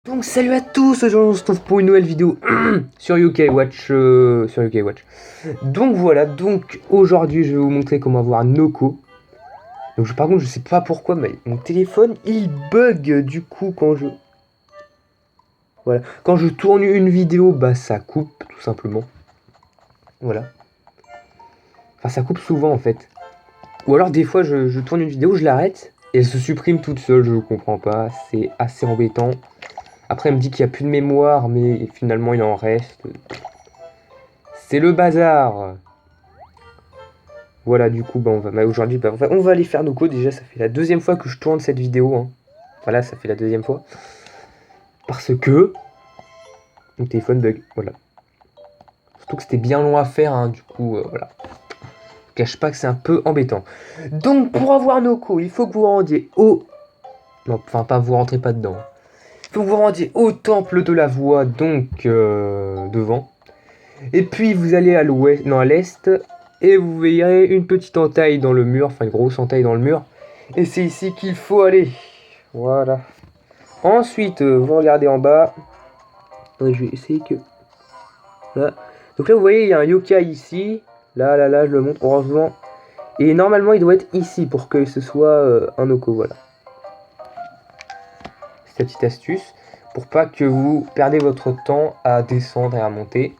Donc salut à tous, aujourd'hui on se retrouve pour une nouvelle vidéo sur UK Watch. Donc voilà, donc aujourd'hui je vais vous montrer comment avoir Noko. Donc par contre je sais pas pourquoi mais mon téléphone il bug du coup quand je... Voilà, quand je tourne une vidéo bah ça coupe tout simplement. Voilà. Enfin ça coupe souvent en fait. Ou alors des fois je tourne une vidéo, je l'arrête et elle se supprime toute seule, je comprends pas, c'est assez embêtant. Après elle me dit qu'il n'y a plus de mémoire mais finalement il en reste. C'est le bazar. Voilà, du coup, bah, aujourd'hui, on va aller faire nos codes. Déjà, ça fait la deuxième fois que je tourne cette vidéo. Hein. Voilà, ça fait la deuxième fois. Parce que mon téléphone bug. Voilà. Surtout que c'était bien long à faire. Hein, du coup, voilà. Je cache pas que c'est un peu embêtant. Donc, pour avoir nos codes, il faut que vous rendiez au... Non, enfin, pas vous rentrez pas dedans. Il faut que vous rendiez au temple de la voix, donc devant. Et puis, vous allez à l'ouest, non, à l'est. Et vous verrez une petite entaille dans le mur. Enfin, une grosse entaille dans le mur. Et c'est ici qu'il faut aller. Voilà. Ensuite, vous regardez en bas. Je vais essayer que... Là. Donc là, vous voyez, il y a un yokai ici. Là, je le montre, heureusement. Et normalement, il doit être ici pour que ce soit un Oko, voilà. C'est la petite astuce. Pour pas que vous perdez votre temps à descendre et à monter.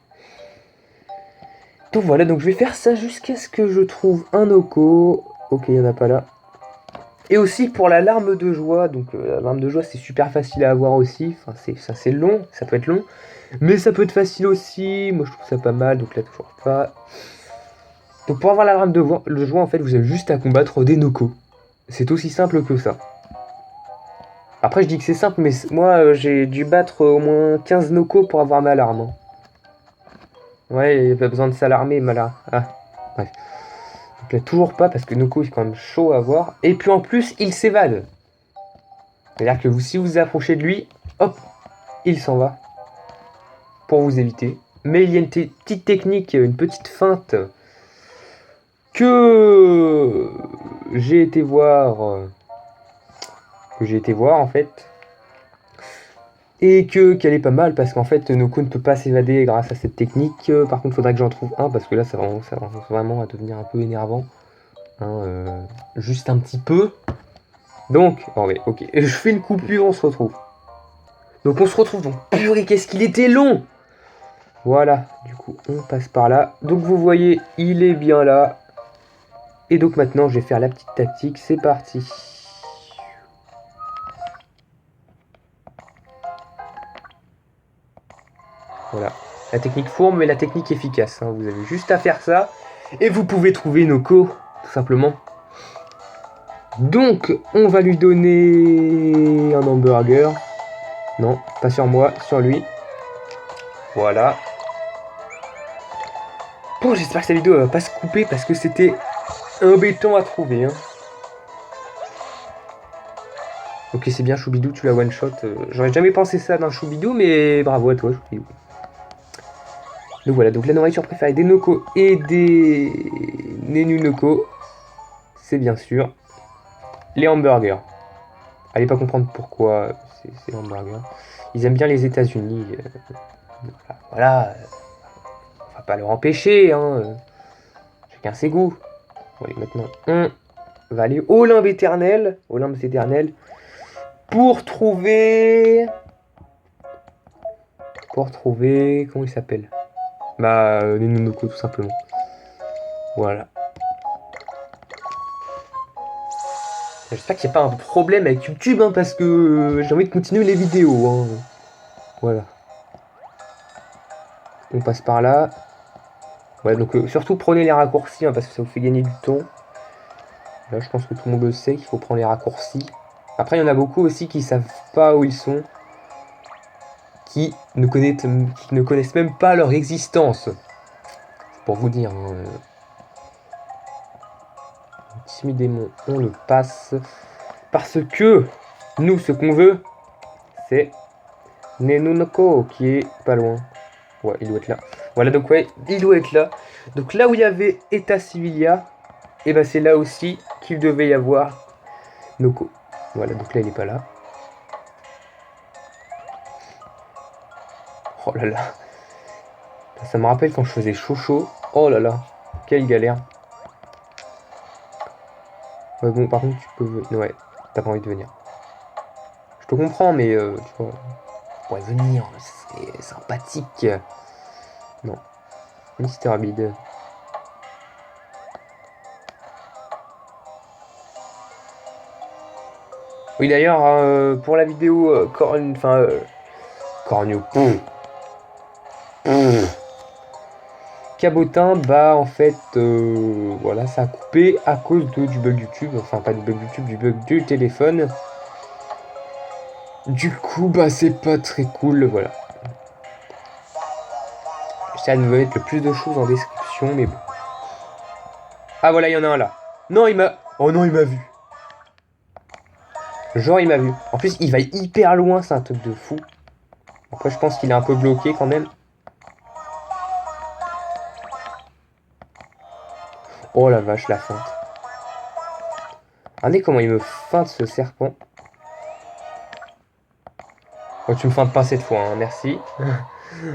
Donc voilà, donc je vais faire ça jusqu'à ce que je trouve un Oko. Ok, il n'y en a pas là. Et aussi pour la larme de joie, donc la larme de joie c'est super facile à avoir aussi, enfin c'est long, ça peut être long, mais ça peut être facile aussi, moi je trouve ça pas mal, donc là toujours pas. Donc pour avoir la larme de joie en fait vous avez juste à combattre des Noko, c'est aussi simple que ça. Après je dis que c'est simple, mais moi j'ai dû battre au moins 15 Noko pour avoir ma larme. Hein. Ouais, il n'y a pas besoin de s'alarmer, ma larme. Ah, bref. Donc là toujours pas parce que Noko est quand même chaud à voir, et puis en plus il s'évade. C'est-à-dire que si vous vous approchez de lui, hop, il s'en va pour vous éviter. Mais il y a une petite technique, une petite feinte que j'ai été voir, en fait, et qu'elle est pas mal parce qu'en fait Noko ne peut pas s'évader grâce à cette technique. Par contre, il faudrait que j'en trouve un parce que là, ça va vraiment à devenir un peu énervant, hein, juste un petit peu. Donc, oh ouais, ok, je fais une coupure, on se retrouve. Donc on se retrouve, donc purée, qu'est-ce qu'il était long! Voilà, du coup, on passe par là. Donc vous voyez, il est bien là. Et donc maintenant, je vais faire la petite tactique. C'est parti. Voilà. La technique fourbe, mais la technique efficace. Hein. Vous avez juste à faire ça. Et vous pouvez trouver Noko, tout simplement. Donc, on va lui donner un hamburger. Non, pas sur moi, sur lui. Voilà. Bon, j'espère que cette vidéo va pas se couper parce que c'était embêtant à trouver. Hein. Ok, c'est bien, Choubidou, tu l'as one-shot. J'aurais jamais pensé ça d'un Choubidou, mais bravo à toi, Choubidou. Donc voilà, donc la nourriture préférée des Noko et des Nenu Noko, c'est bien sûr les hamburgers. Allez pas comprendre pourquoi c'est hamburgers. Ils aiment bien les États-Unis. Voilà, on va pas leur empêcher, hein. Chacun ses goûts. Bon, allez, maintenant, on va aller au Olympe éternel, pour trouver... Comment il s'appelle? Bah, Nenu Noko, tout simplement. Voilà. J'espère qu'il n'y a pas un problème avec YouTube, hein, parce que j'ai envie de continuer les vidéos. Hein. Voilà. On passe par là. Ouais, donc surtout prenez les raccourcis, hein, parce que ça vous fait gagner du temps. Là, je pense que tout le monde le sait qu'il faut prendre les raccourcis. Après, il y en a beaucoup aussi qui savent pas où ils sont. Qui ne connaissent même pas leur existence. C'est pour vous dire. Hein, Timidément, on le passe. Parce que nous, ce qu'on veut, c'est Nenunoko, qui est pas loin. Ouais, il doit être là. Voilà, donc ouais, il doit être là. Donc là où il y avait Eta Civilia, et ben c'est là aussi qu'il devait y avoir Noko. Voilà, donc là il est pas là. Oh là là. Ça me rappelle quand je faisais chaud. Oh là là. Quelle galère. Ouais, bon, par contre, tu peux... Ouais, t'as pas envie de venir. Je te comprends, mais tu vois... Tu pourrais venir, c'est sympathique. Non. Mister Abid. Oui, d'ailleurs, pour la vidéo Cornio. Cabotin, bah en fait, voilà, ça a coupé à cause du bug YouTube. Enfin, pas du bug YouTube, du bug du téléphone. Du coup, bah c'est pas très cool, voilà. J'essaie de me mettre le plus de choses en description, mais bon. Ah voilà, il y en a un là. Non, il m'a... Oh non, il m'a vu. Genre, il m'a vu. En plus, il va hyper loin, c'est un truc de fou. Après, je pense qu'il est un peu bloqué quand même. Oh la vache, la feinte. Regardez comment il me feinte ce serpent. Oh, tu me feintes pas cette fois, hein, merci.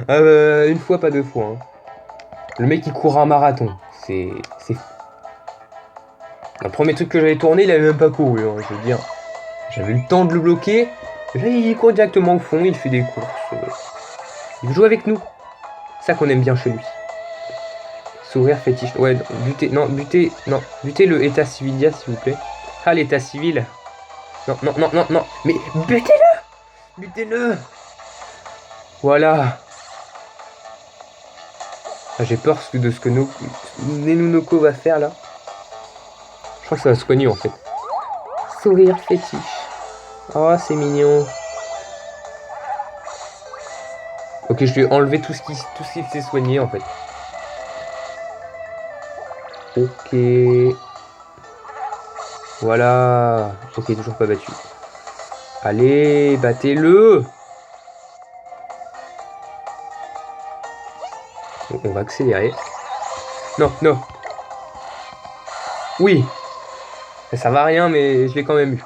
Une fois, pas deux fois. Hein. Le mec, il court un marathon. C'est fou. Le premier truc que j'avais tourné, il avait même pas couru, hein, je veux dire. J'avais eu le temps de le bloquer. Là, il court directement au fond, il fait des courses. Il joue avec nous. C'est ça qu'on aime bien chez lui. Sourire fétiche. Ouais, butez le état civilia, s'il vous plaît. Ah, l'état civil. Non. Mais butez-le. Butez-le. Voilà. Ah, j'ai peur de ce que Nenunoko va faire, là. Je crois que ça va soigner, en fait. Sourire fétiche. Oh, c'est mignon. Ok, je vais enlever tout ce qui s'est soigné, en fait. Ok. Voilà. Ok, toujours pas battu. Allez, battez-le. On va accélérer. Non. Oui. Ça va rien, mais je l'ai quand même eu.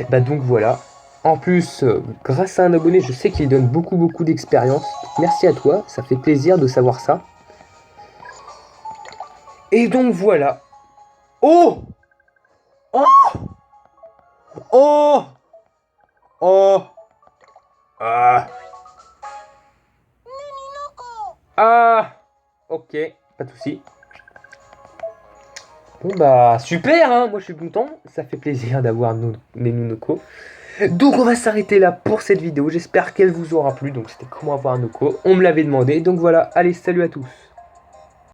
Bah donc voilà. En plus, grâce à un abonné, je sais qu'il donne beaucoup d'expérience. Merci à toi, ça fait plaisir de savoir ça. Et donc voilà. Oh Oh Oh Oh Ah Ah Ok, pas de soucis. Bon bah super, hein, moi je suis content, ça fait plaisir d'avoir Nenunoko. Donc on va s'arrêter là pour cette vidéo, j'espère qu'elle vous aura plu, donc c'était comment avoir un Noko, on me l'avait demandé, donc voilà, allez salut à tous.